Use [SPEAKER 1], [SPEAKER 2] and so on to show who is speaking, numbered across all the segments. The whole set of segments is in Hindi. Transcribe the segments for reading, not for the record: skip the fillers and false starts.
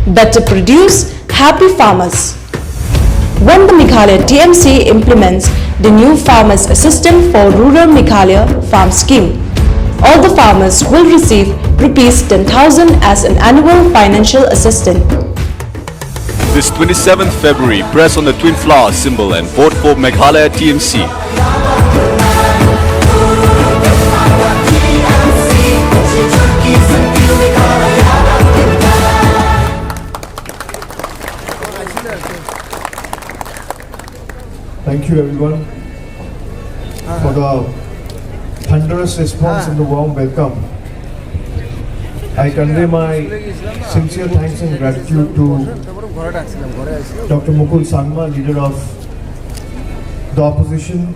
[SPEAKER 1] that to produce happy farmers. When the Meghalaya TMC implements the new Farmers Assistant for Rural Meghalaya Farm Scheme, all the farmers will receive rupees 10,000 as an annual financial assistance.
[SPEAKER 2] This 27th February, press on the twin flower symbol and vote for Meghalaya TMC.
[SPEAKER 3] Thank you everyone for the thunderous response and the warm welcome. I convey my sincere thanks and gratitude to Dr. Mukul Sangma, leader of the opposition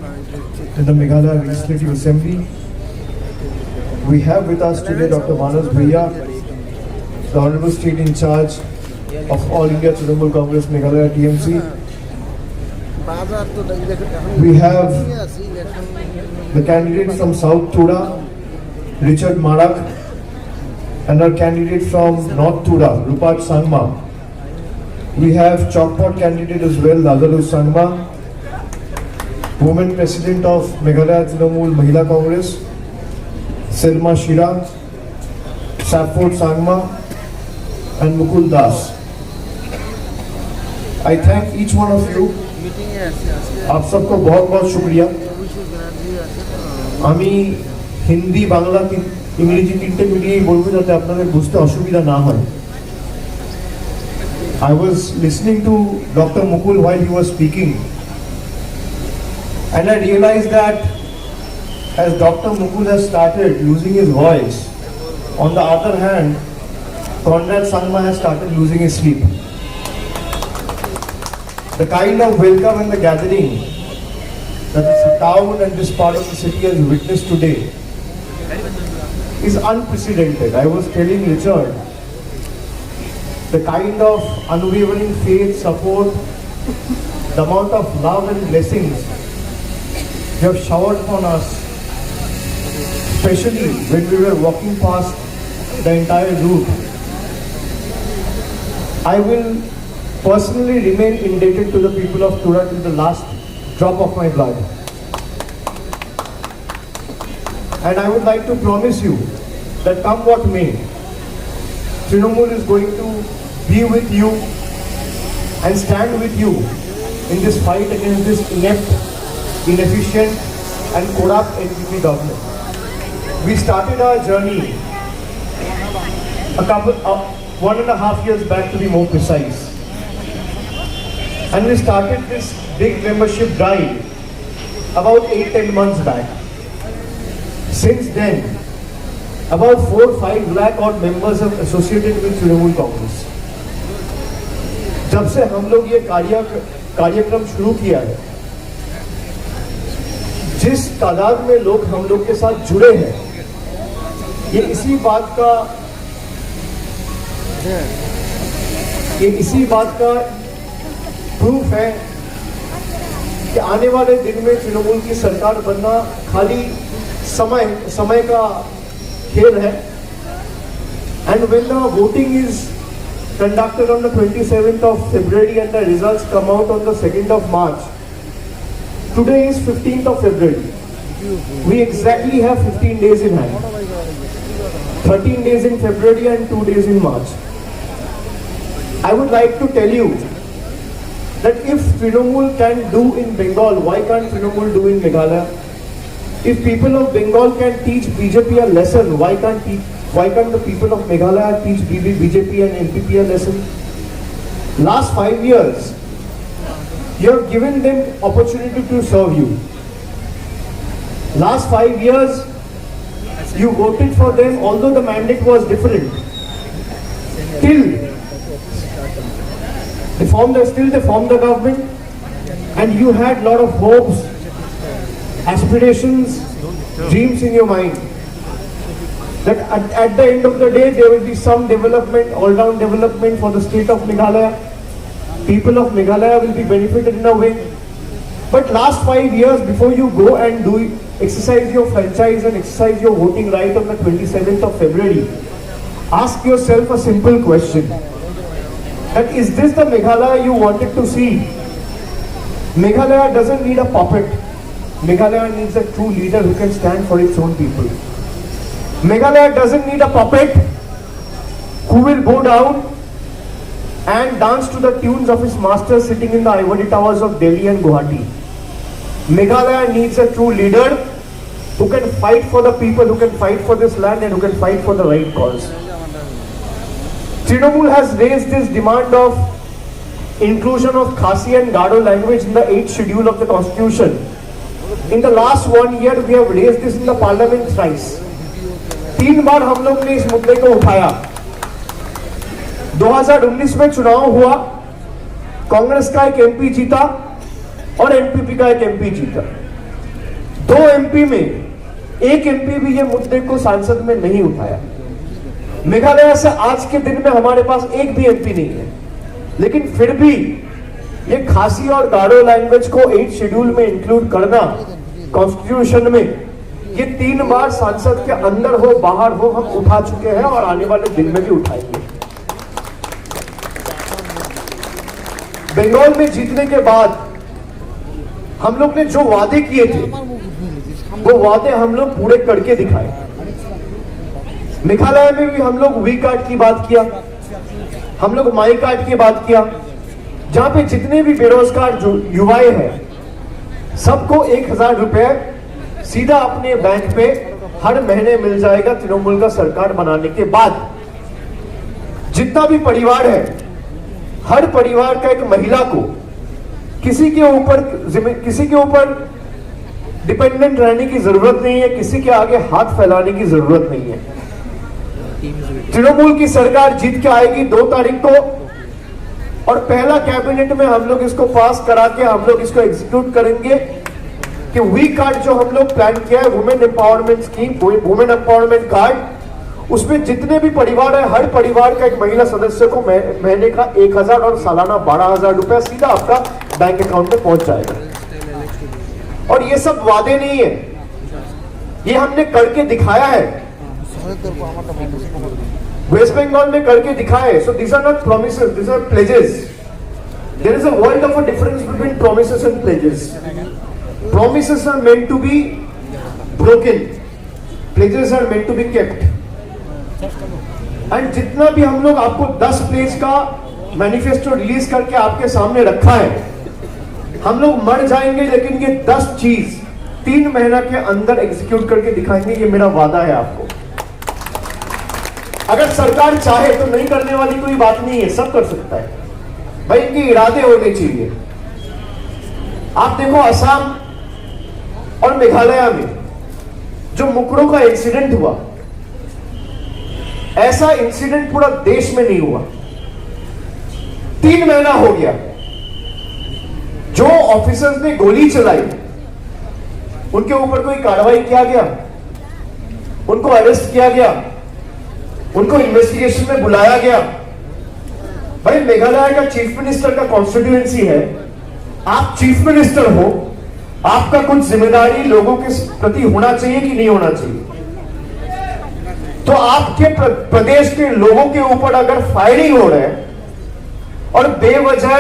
[SPEAKER 3] in the Meghalaya Legislative Assembly. We have with us today Dr. Manas Bhaiya, the Honorable State in charge of All India Trinamool Congress Meghalaya TMC. We have the candidate from South Tuda, Richard Marak, and our candidate from North Tuda, Rupat Sangma. We have Chokpot candidate as well, Lazaru Sangma, Women President of Meghalaya Trinamool Mahila Congress, Selma Shira, Safford Sangma, and Mukul Das. I thank each one of you. आप सबको बहुत बहुत शुक्रिया আমি হিন্দি বাংলা ইংরেজি তিনটে মিলিয়ে বলবো যাতে আপনাদের বুঝতে অসুবিধা না হয় I was listening to Dr. Mukul while he was speaking and I realized that as Dr. Mukul has started losing his voice, on the other hand Conrad Sangma has started losing his sleep. The kind of welcome and the gathering that this town and this part of the city has witnessed today is unprecedented. I was telling Richard, the kind of unwavering faith, support, the amount of love and blessings you have showered upon us, especially when we were walking past the entire route. I will personally remain indebted to the people of Tura till the last drop of my blood. And I would like to promise you that come what may, Trinamool is going to be with you and stand with you in this fight against this inept, inefficient and corrupt NPP government. We started our journey 1.5 years back to be more precise. And we started this big membership drive about 8-10 months back. Since then, about 4-5 lakh odd members have associated with Trinamool Congress. जब से हम लोग ये कार्यक्रम शुरू किया है, जिस तादाद में लोग हम लोग के साथ जुड़े हैं, ये इसी बात का प्रूफ है कि आने वाले दिन में तृणमूल की सरकार बनना खाली समय का खेल है. And when the voting is conducted on the 27th of February and the results come out on the 2nd of March, today is 15th of February. We exactly have 15 days in hand. 13 days in February and 2 days in March. I would like to tell you that if Trinamool can do in Bengal, why can't Trinamool do in Meghalaya? If people of Bengal can teach BJP a lesson, why can't the people of Meghalaya teach BJP and NPP a lesson? Last 5 years, you have given them opportunity to serve you. Last 5 years, you voted for them, although the mandate was different. They formed the government, and you had lot of hopes, aspirations, dreams in your mind. That at the end of the day, there will be some development, all-round development for the state of Meghalaya. People of Meghalaya will be benefited in a way. But last 5 years, before you go and exercise your franchise and exercise your voting right on the 27th of February, ask yourself a simple question. that is this the Meghalaya you wanted to see? Meghalaya doesn't need a puppet. Meghalaya needs a true leader who can stand for its own people. Meghalaya doesn't need a puppet who will go down and dance to the tunes of his master sitting in the ivory towers of Delhi and Guwahati. Meghalaya needs a true leader who can fight for the people, who can fight for this land and who can fight for the right cause. Trinamool has raised this demand of inclusion of Khasi and Gado language in the 8th schedule of the constitution. In the last 1 year we have raised this in the parliament thrice. 3 बार हम लोग ने इस मुद्दे को उठाया. 2019 में चुनाव हुआ, कांग्रेस का एक एमपी जीता और एनपीपी का एक एमपी जीता. 2 एमपी में एक एमपी भी ये मुद्दे को संसद में नहीं उठाया. मेघालय से आज के दिन में हमारे पास एक भी एमपी नहीं है, लेकिन फिर भी ये खासी और गारो लैंग्वेज को 8th शेड्यूल में इंक्लूड करना कॉन्स्टिट्यूशन में, ये 3 बार संसद के अंदर हो बाहर हो हम उठा चुके हैं और आने वाले दिन में भी उठाएंगे. बंगाल में जीतने के बाद हम लोग ने जो वादे किए थे वो वादे हम लोग पूरे करके दिखाए. मेघालय में भी हम लोग वी कार्ड की बात किया, हम लोग माई कार्ड की बात किया, जहां पे जितने भी बेरोजगार जो युवाएं हैं सबको 1000 रुपए सीधा अपने बैंक पे हर महीने मिल जाएगा तृणमूल का सरकार बनाने के बाद. जितना भी परिवार है, हर परिवार का एक महिला को किसी के ऊपर डिपेंडेंट रहने की जरूरत नहीं है, किसी के आगे हाथ फैलाने की जरूरत नहीं है. तृणमूल की सरकार जीत के आएगी 2 तारीख को और पहला कैबिनेट में हम लोग इसको पास करा के हम लोग इसको एग्जीक्यूट करेंगे कि वी कार्ड जो हम लोग प्लान किया है, women empowerment scheme, women empowerment card, उसमें जितने भी परिवार है हर परिवार का एक महिला सदस्य को महीने का 1000 और सालाना 12000 रुपया सीधा आपका बैंक अकाउंट में पहुंच जाएगा. और ये सब वादे नहीं है, ये हमने करके दिखाया है. वेस्ट बंगाल में करके दिखाए. So this are not promises, this are pledges. There is a world of a difference between promises and pledges. Promises are meant to be broken, pledges are meant to be kept. And जितना भी हम लोग आपको 10 पेज का मैनिफेस्टो रिलीज करके आपके सामने रखा है, हम लोग मर जाएंगे लेकिन ये 10 चीज 3 महीना के अंदर एग्जीक्यूट करके दिखाएंगे. ये मेरा वादा है आपको. अगर सरकार चाहे तो नहीं करने वाली कोई बात नहीं है, सब कर सकता है भाई, इनके इरादे होने चाहिए. आप देखो असम और मेघालय में जो मुकरों का इंसिडेंट हुआ, ऐसा इंसिडेंट पूरा देश में नहीं हुआ. 3 महीना हो गया. जो ऑफिसर्स ने गोली चलाई उनके ऊपर कोई कार्रवाई किया गया, उनको अरेस्ट किया गया, उनको इन्वेस्टिगेशन में बुलाया गया. भाई मेघालय का चीफ मिनिस्टर का कॉन्स्टिट्यूएंसी है, आप चीफ मिनिस्टर हो, आपका कुछ जिम्मेदारी लोगों के प्रति होना चाहिए कि नहीं होना चाहिए. तो आपके प्रदेश के लोगों के ऊपर अगर फायरिंग हो रहा है और बेवजह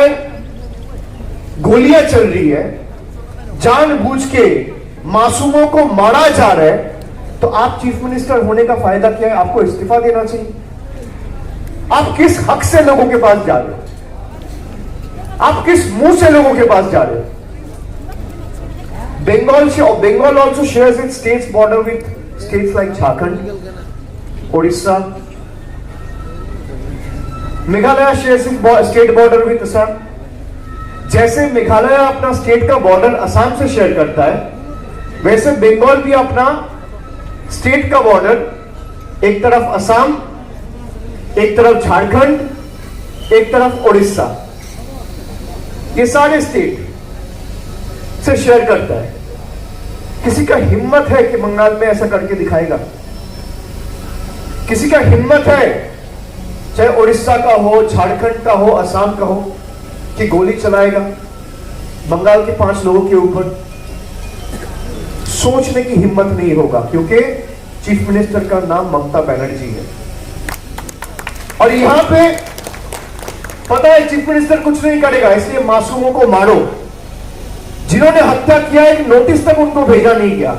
[SPEAKER 3] गोलियां चल रही है, जानबूझ के मासूमों को मारा जा रहा है, तो आप चीफ मिनिस्टर होने का फायदा क्या है? आपको इस्तीफा देना चाहिए. आप किस हक से लोगों के पास जा रहे हो? आप किस मुंह से लोगों के पास जा रहे हो? Bengal also shares its state's border with states like Jharkhand, Odisha. Meghalaya shares its state border with Assam. जैसे मेघालय अपना स्टेट का बॉर्डर असम से शेयर करता है, वैसे बंगाल भी अपना स्टेट का बॉर्डर एक तरफ असम, एक तरफ झारखंड, एक तरफ उड़ीसा, ये सारे स्टेट से शेयर करता है. किसी का हिम्मत है कि बंगाल में ऐसा करके दिखाएगा? किसी का हिम्मत है, चाहे उड़ीसा का हो, झारखंड का हो, असम का हो, कि गोली चलाएगा बंगाल के 5 लोगों के ऊपर? सोचने की हिम्मत नहीं होगा, क्योंकि चीफ मिनिस्टर का नाम ममता बनर्जी है. और यहां पे पता है चीफ मिनिस्टर कुछ नहीं करेगा, इसलिए मासूमों को मारो। जिन्होंने हत्या किया एक नोटिस तक उनको भेजा नहीं गया।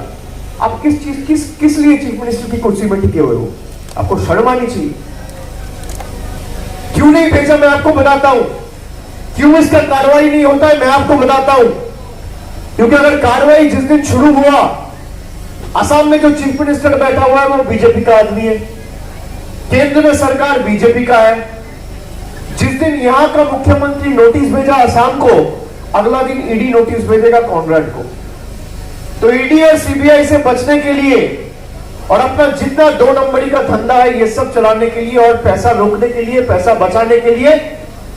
[SPEAKER 3] आप किस लिए चीफ मिनिस्टर की कुर्सी में टिके हुए हो? आपको शर्म आनी चाहिए। क्यों नहीं भेजा मैं आपको बताता हूं। क्यों इसका कार्रवाई नहीं होता है मैं आपको बताता हूं। क्योंकि अगर कार्रवाई जिस दिन शुरू हुआ, असम में जो चीफ मिनिस्टर बैठा हुआ है वो बीजेपी का आदमी है, केंद्र में सरकार बीजेपी का है। जिस दिन यहां का मुख्यमंत्री नोटिस भेजा असम को, अगला दिन ईडी नोटिस भेजेगा कॉन्राड को। तो ईडी और सीबीआई से बचने के लिए और अपना जितना 2 नंबरी का धंधा है ये सब चलाने के लिए और पैसा रोकने के लिए, पैसा बचाने के लिए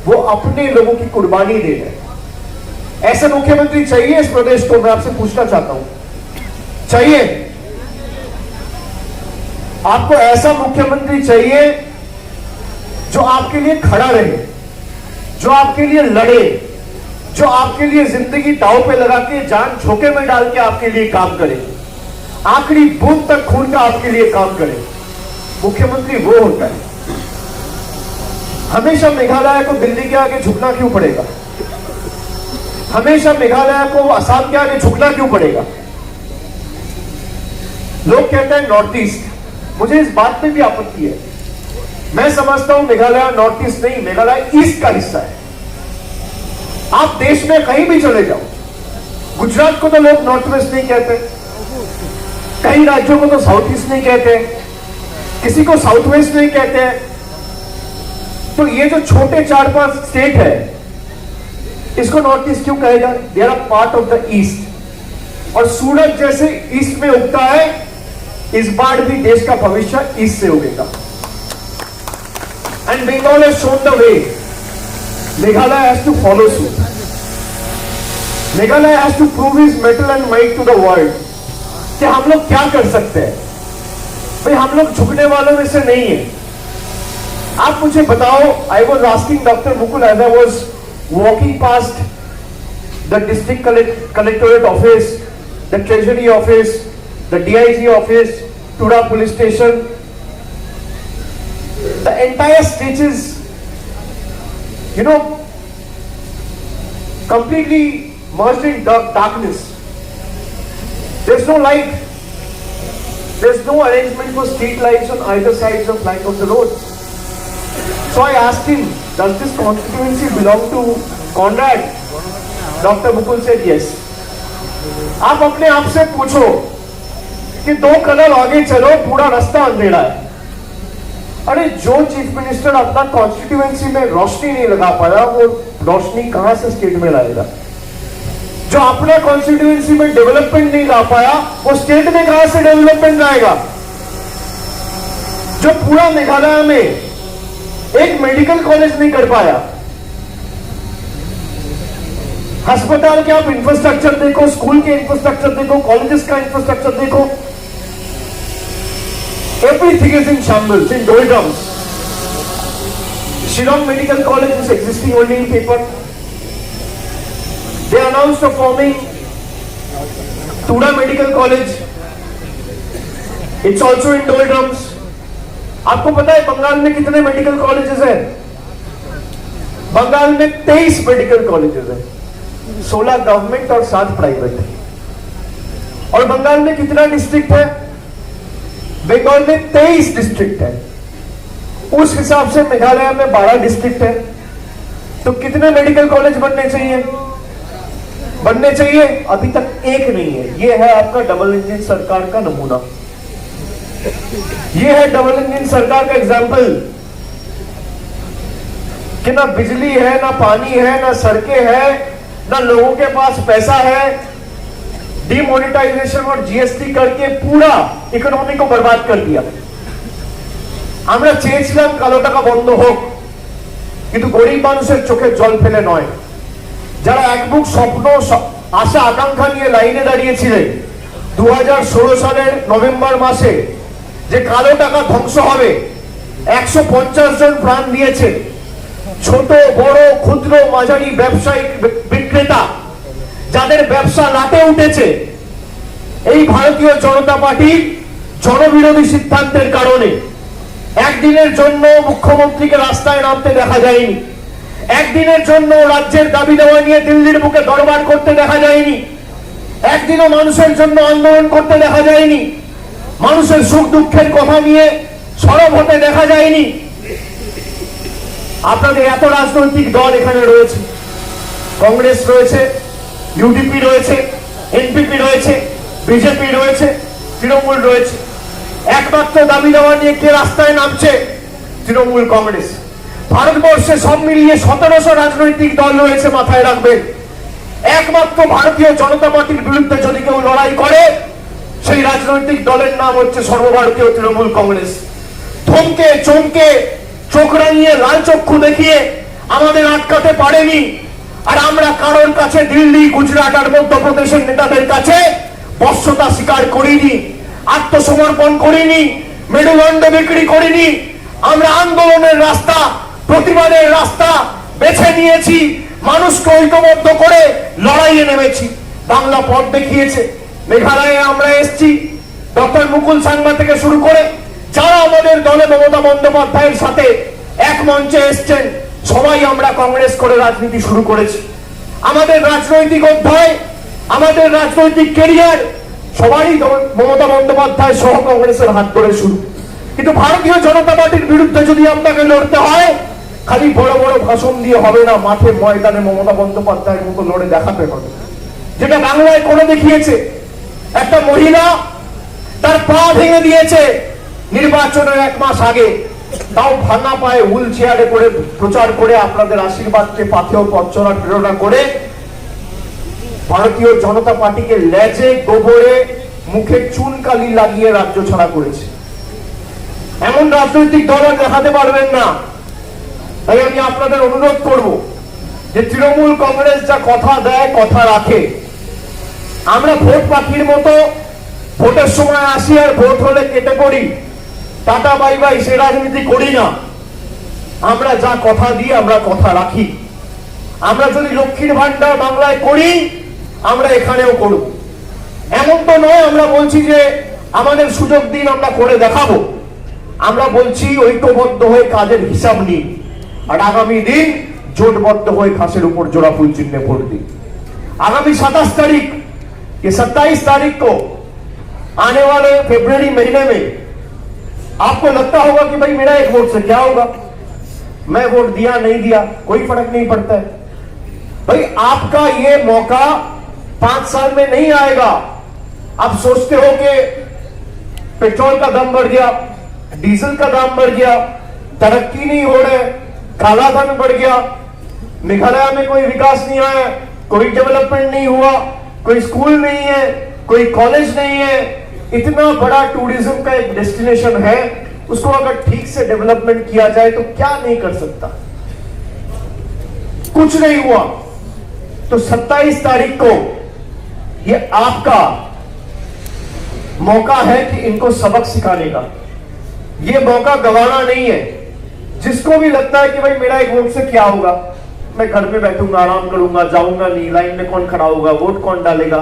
[SPEAKER 3] वो अपने लोगों की कुर्बानी दे रहे हैं। ऐसे मुख्यमंत्री चाहिए इस प्रदेश को? मैं आपसे पूछना चाहता हूं, चाहिए? आपको ऐसा मुख्यमंत्री चाहिए जो आपके लिए खड़ा रहे, जो आपके लिए लड़े, जो आपके लिए जिंदगी दांव पे लगा के जान झोंके में डाल के आपके लिए काम करे, आखिरी बूंद तक खून का आपके लिए काम करे। मुख्यमंत्री वो होता है। हमेशा मेघालय को दिल्ली के आगे झुकना क्यों पड़ेगा? हमेशा मेघालय को असम के आगे झुकना क्यों पड़ेगा? लोग कहते हैं नॉर्थ ईस्ट, मुझे इस बात पे भी आपत्ति है। मैं समझता हूं मेघालय नॉर्थ ईस्ट नहीं, मेघालय ईस्ट का हिस्सा है। आप देश में कहीं भी चले जाओ, गुजरात को तो लोग नॉर्थ वेस्ट नहीं कहते, कई राज्यों को तो साउथ ईस्ट नहीं कहते, किसी को साउथ वेस्ट नहीं कहते। तो ये जो छोटे 4-5 स्टेट है इसको नॉर्थ ईस्ट क्यों कहे जाए? They are part of the east. और सूरज जैसे ईस्ट में उगता है, इस बार भी देश का भविष्य ईस्ट से उगेगा। And Bengal has shown the way. Meghalaya has to follow suit. Meghalaya has to prove his mettle and might to the world कि हम लोग क्या कर सकते हैं। भाई हम लोग झुकने वालों में से नहीं है। आप मुझे बताओ, I was asking doctor Mukul as I was walking past the district collectorate office, the treasury office, the DIG office, Tura police station, the entire stages, you know, completely merged in darkness. There's no light. There's no arrangement for street lights on either sides of the road. So I asked him, does this constituency belong to Conrad? Dr. Mukul said yes. आप अपने आप से पूछो कि 2 कदम आगे चलो, पूरा रास्ता अंधेरा है। अरे जो चीफ मिनिस्टर अपना कॉन्स्टिट्यूएंसी में रोशनी नहीं लगा पाया, वो रोशनी कहां से स्टेट में लाएगा? जो अपना कॉन्स्टिट्यूएंसी में डेवलपमेंट नहीं ला पाया, वो स्टेट में कहां से डेवलपमेंट लाएगा? जो पूरा मेघालय में एक मेडिकल कॉलेज नहीं कर पाया, अस्पताल के आप इंफ्रास्ट्रक्चर देखो, स्कूल के इंफ्रास्ट्रक्चर देखो, कॉलेजेस का इंफ्रास्ट्रक्चर देखो, everything is in shambles, in doldrums. Shillong Medical College is existing only in paper. They announced of forming Tuda Medical College. It's also in doldrums. आपको पता है बंगाल में कितने मेडिकल कॉलेजेस हैं? बंगाल में 23 मेडिकल कॉलेजेस हैं, 16 गवर्नमेंट और 7 प्राइवेट। और बंगाल में कितना डिस्ट्रिक्ट है? बंगाल में 23 डिस्ट्रिक्ट है। उस हिसाब से मेघालय में 12 डिस्ट्रिक्ट है। तो कितने मेडिकल कॉलेज बनने चाहिए? अभी तक एक नहीं है। ये है आपका डबल इंजन सरकार का नमूना। ये है डबल इंजन सरकार का एग्जाम्पल कि ना बिजली है, ना पानी है, ना सड़कें है, ना लोगों के पास पैसा है। डिमोनेटाइजेशन और GST करके पूरा इकोनॉमी को बर्बाद कर दिया। আমরা চেয়েছিলাম কালো টাকা বন্ধ হোক, কিন্তু গরিব মানুষের চোখে জল ফেলে নয়। যারা একবুক স্বপ্ন আশা আকাঙ্ক্ষা নিয়ে লাইনে দাঁড়িয়েছিলেন 2016 সালের নভেম্বর মাসে যে কালো টাকা ধ্বংস হবে, 150 জন প্রাণ দিয়েছে। ছোট বড় ক্ষুদ্র মাঝারি ব্যবসায়িক বিক্রেতা যাদের ব্যবসা লাটে উঠেছে এই ভারতীয় জনতা পার্টির জনবিরোধী সিদ্ধান্তের কারণে একদিনের জন্য মুখ্যমন্ত্রীকে রাস্তায় নামতে দেখা যায়নি। একদিনের জন্য রাজ্যের দাবি দেওয়া নিয়ে দিল্লির বুকে দরবার করতে দেখা যায়নি, একদিনও মানুষের জন্য আন্দোলন করতে দেখা যায়নি, মানুষের সুখ দুঃখের কথা নিয়ে সরব হতে দেখা যায়নি। আপনাদের এত রাজনৈতিক দল এখানে রয়েছে, কংগ্রেস রয়েছে, ইউডিপি রয়েছে, এনপিপি রয়েছে, বিজেপি রয়েছে, তৃণমূল রয়েছে, একমাত্র দাবি দেওয়া নিয়ে কে রাস্তায় নামছে? তৃণমূল কংগ্রেস। ভারতবর্ষে সব মিলিয়ে 1700 রাজনৈতিক দল রয়েছে, মাথায় রাখবেন। একমাত্র ভারতীয় জনতা পার্টির বিরুদ্ধে যদি কেউ লড়াই করে, সেই রাজনৈতিক দলের নাম হচ্ছে সর্বভারতীয় তৃণমূল কংগ্রেস। ধমকে চমকে চোখ রাঙিয়ে লাল চক্ষু দেখিয়ে আমাদের আটকাতে পারেনি। আর আমরা কারোর কাছে দিল্লি, গুজরাট আর মধ্যপ্রদেশের নেতাদের কাছে বশ্যতা স্বীকার করিনি, আত্মসমর্পণ করিনি, মেরুদণ্ড বিক্রি করিনি। আমরা আন্দোলনের রাস্তা, প্রতিবাদের রাস্তা বেছে নিয়েছি, মানুষকে ঐক্যবদ্ধ করে লড়াইয়ে নেমেছি। বাংলা পথ দেখিয়েছে। মেঘালয়ে আমরা এসেছি, ডক্টর মুকুল সাংমা থেকে শুরু করে যারা আমাদের দলে মমতা বন্দ্যোপাধ্যায়ের সাথে এক মঞ্চে এসছেন, সবাই আমরা কংগ্রেস করে রাজনীতি শুরু করেছি। আমাদের রাজনৈতিক অধ্যায়, আমাদের রাজনৈতিক কেরিয়ার সবারই মমতা বন্দ্যোপাধ্যায় সহ কংগ্রেসের হাত ধরে শুরু। কিন্তু ভারতীয় জনতা পার্টির বিরুদ্ধে যদি আপনাকে লড়তে হয়, খালি বড় বড় ভাষণ দিয়ে হবে না, মাঠে ময়দানে মমতা বন্দ্যোপাধ্যায়ের মতো লড়ে দেখাতে হবে। যেটা বাংলায় করে দেখিয়েছে, একটা মহিলা তার পা ভেঙে দিয়েছে নির্বাচনের 1 মাস আগে, তাও ভাঙা পায়ে হুইল চেয়ারে করে প্রচার করে আপনাদের আশীর্বাদকে পাথেয় পথ চলার প্রেরণা করে ভারতীয় জনতা পার্টিকে লেজে গোবরে মুখে চুনকালি লাগিয়ে রাজ্য ছাড়া করেছে। এমন রাজনৈতিক দল দেখাতে পারবেন না। তাই আমি আপনাদের অনুরোধ করব যে তৃণমূল কংগ্রেস যা কথা দেয় কথা রাখে। আমরা ভোট পাখির মতো ভোটের সময় আসি আর ভোট হলে কেটে পড়ি, টাটা বাই বাই, সে রাজনীতি করি না। আমরা যা কথা দিই আমরা কথা রাখি। আমরা যদি লক্ষ্মীর ভান্ডার বাংলায় করি, আমরা এখানেও করব। এমন তো নয় আমরা বলছি যে আমাদের সুযোগ দিন আমরা করে দেখাবো। আমরা বলছি ঐক্যবদ্ধ হয়ে কাজের হিসাব নিন, আর আগামী দিন জোটবদ্ধ হয়ে ঘাসের উপর জোড়া ফুল চিহ্নে ভোট দিন। आगामी 27 तारीख, ये 27 तारीख को आने वाले फरवरी महीने में आपको लगता होगा कि भाई मेरा एक वोट से क्या होगा, मैं वोट दिया नहीं दिया कोई फर्क नहीं पड़ता है। भाई आपका ये मौका 5 साल में नहीं आएगा। आप सोचते हो कि पेट्रोल का दाम बढ़ गया, डीजल का दाम बढ़ गया, तरक्की नहीं हो रहा है, काला धन बढ़ गया, मेघालय में कोई विकास नहीं आया, कोई डेवलपमेंट नहीं हुआ, कोई स्कूल नहीं है, कोई कॉलेज नहीं है। इतना बड़ा टूरिज्म का एक डेस्टिनेशन है, उसको अगर ठीक से डेवलपमेंट किया जाए तो क्या नहीं कर सकता। कुछ नहीं हुआ तो 27 तारीख को ये आपका मौका है कि इनको सबक सिखाने का। ये मौका गंवाना नहीं है। जिसको भी लगता है कि भाई मेरा एक वोट से क्या होगा, मैं घर में बैठूंगा, आराम करूंगा, जाऊंगा नहीं, लाइन में कौन खड़ा होगा, वोट कौन डालेगा।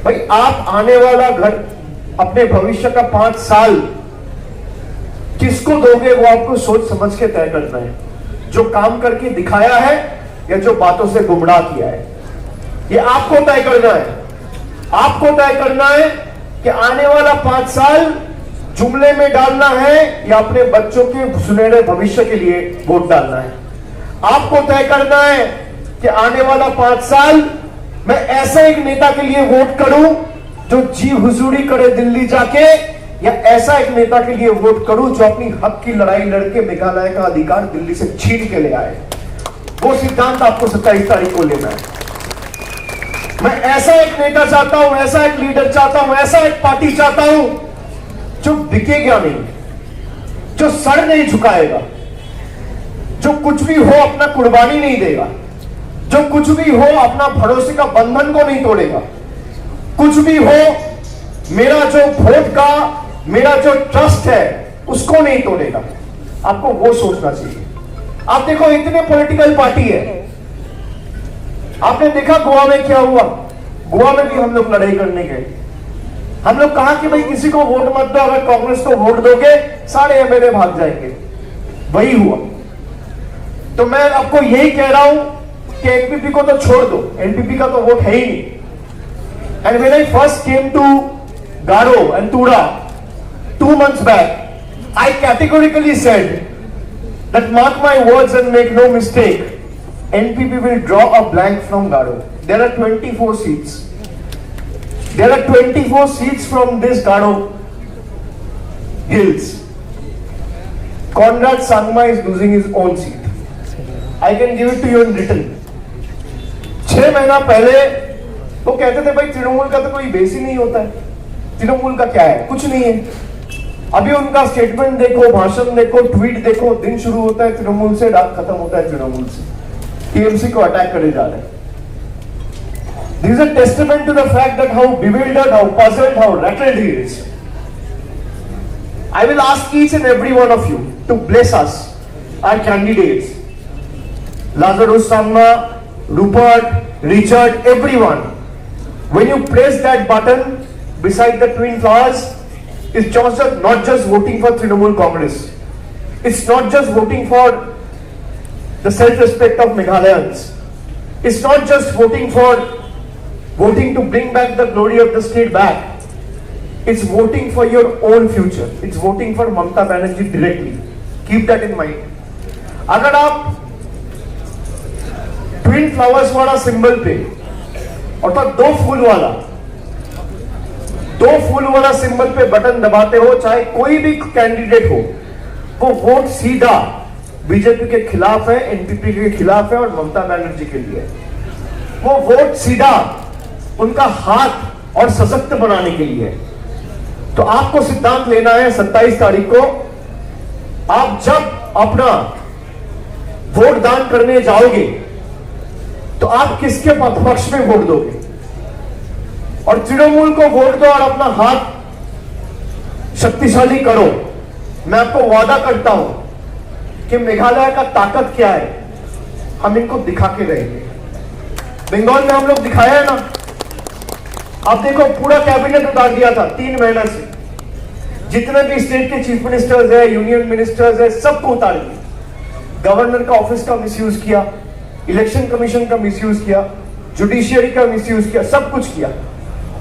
[SPEAKER 3] भाई आप आने वाला घर, अपने भविष्य का 5 साल किसको दोगे वो आपको सोच समझ के तय करना है। जो काम करके दिखाया है या जो बातों से गुमराह किया है, ये आपको तय करना है। आपको तय करना है कि आने वाला 5 साल जुमले में डालना है या अपने बच्चों के सुनहरे भविष्य के लिए वोट डालना है। आपको तय करना है कि आने वाला 5 साल मैं ऐसा एक नेता के लिए वोट करूं जो जी हुजूरी करे दिल्ली जाके, या ऐसा एक नेता के लिए वोट करूं जो अपनी हक की लड़ाई लड़के मेघालय का अधिकार दिल्ली से छीन के ले आए। वो सिद्धांत आपको 27 तारीख को लेना है। मैं ऐसा एक नेता चाहता हूं, ऐसा एक लीडर चाहता हूं, ऐसा एक पार्टी चाहता हूं जो बिकेगा नहीं, जो सर नहीं झुकाएगा, जो कुछ भी हो अपना कुर्बानी नहीं देगा, जो कुछ भी हो अपना भरोसे का बंधन को नहीं तोड़ेगा, कुछ भी हो मेरा जो वोट का मेरा जो ट्रस्ट है उसको नहीं तोड़ेगा। आपको वो सोचना चाहिए। आप देखो इतने पॉलिटिकल पार्टी है, आपने देखा गोवा में क्या हुआ। गोवा में भी हम लोग लड़ाई करने गए। हम लोग कहा कि भाई किसी को वोट मत दो, अगर कांग्रेस को वोट दोगे सारे एमएलए भाग जाएंगे। वही हुआ। तो मैं आपको यही कह रहा हूं कि एनपीपी को तो छोड़ दो, एनपीपी का तो वोट है ही नहीं. And when I first came to Garo and Tura 2 months back, I categorically said that mark my words and make no mistake, NPP will draw a blank from Garo. There are 24 seats. There are 24 seats from this Garo hills. Conrad Sangma is losing his own seat. I can give it to you in written. 6 महीना पहले वो कहते थे भाई तृणमूल का तो कोई बेस ही नहीं होता है, तृणमूल का क्या है, कुछ नहीं है. अभी उनका स्टेटमेंट देखो, भाषण देखो, ट्वीट देखो, दिन शुरू होता है तृणमूल से, रात खत्म होता है तृणमूल से. टीएमसी को अटैक करे जा रहे हैं. This is a testament to the fact that how bewildered, how puzzled, how rattled he is. I will ask each and every one of you to bless us, our candidates, Lazarus Sangma, Rupert, Richard, everyone. When you press that button beside the twin flowers, it's not just voting for Trinamool Congress. It's not just voting for the self-respect of Meghalayans. It's not just voting to bring back the glory of the state back. It's voting for your own future. It's voting for Mamata Banerjee directly. Keep that in mind. अगर आप ट्विन फ्लावर्स वाला सिंबल पे अर्थात दो फूल वाला सिंबल पे बटन दबाते हो, चाहे कोई भी कैंडिडेट हो, वो वोट सीधा बीजेपी के खिलाफ है, एनपीपी के खिलाफ है और ममता बनर्जी के लिए. वो वोट सीधा उनका हाथ और सशक्त बनाने के लिए. तो आपको सिद्धांत लेना है 27 तारीख को. आप जब अपना वोट दान करने जाओगे तो आप किसके पक्ष में वोट दोगे, और तृणमूल को वोट दो और अपना हाथ शक्तिशाली करो. मैं आपको वादा करता हूं कि मेघालय का ताकत क्या है हम इनको दिखा के रहेंगे. बंगाल में हम लोग दिखाया है ना. आप देखो पूरा कैबिनेट उतार दिया था 3 महीने से. जितने भी स्टेट के चीफ मिनिस्टर्स है, यूनियन मिनिस्टर्स है, सबको उतार दिया. गवर्नर का ऑफिस का मिसयूज किया, इलेक्शन कमीशन का मिसयूज किया, जुडिशियरी का मिसयूज किया, सब कुछ किया.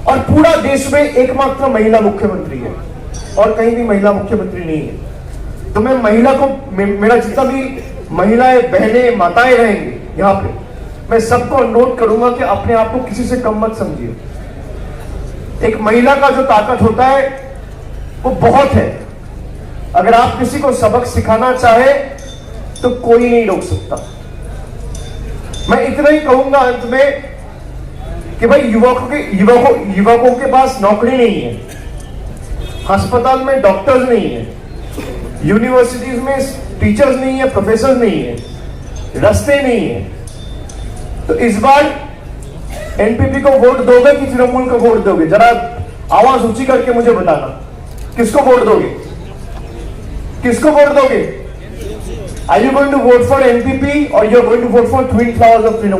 [SPEAKER 3] और पूरा देश में एकमात्र महिला मुख्यमंत्री है और कहीं भी महिला मुख्यमंत्री नहीं है. तो मैं महिला को, मेरा जितना भी महिलाएं, बहनें, माताएं रहेंगे यहाँ पे, मैं सबको अनुरोध करूंगा कि अपने आप को किसी से कम मत समझिए. एक महिला का जो ताकत होता है वो बहुत है. अगर आप किसी को सबक सिखाना चाहे तो कोई नहीं रोक सकता. मैं इतना ही कहूंगा अंत में कि भाई युवकों के पास नौकरी नहीं है, अस्पताल में डॉक्टर्स नहीं है, यूनिवर्सिटीज में टीचर्स नहीं है, प्रोफेसर नहीं है, रास्ते नहीं है. तो इस बार एनपीपी को वोट दोगे कि तृणमूल को वोट दोगे? जरा आवाज ऊंची करके मुझे बताना. किसको वोट दोगे? किसको वोट दोगे? Are you going to vote for NPP or you are going to vote for twin flowers of Trinamool?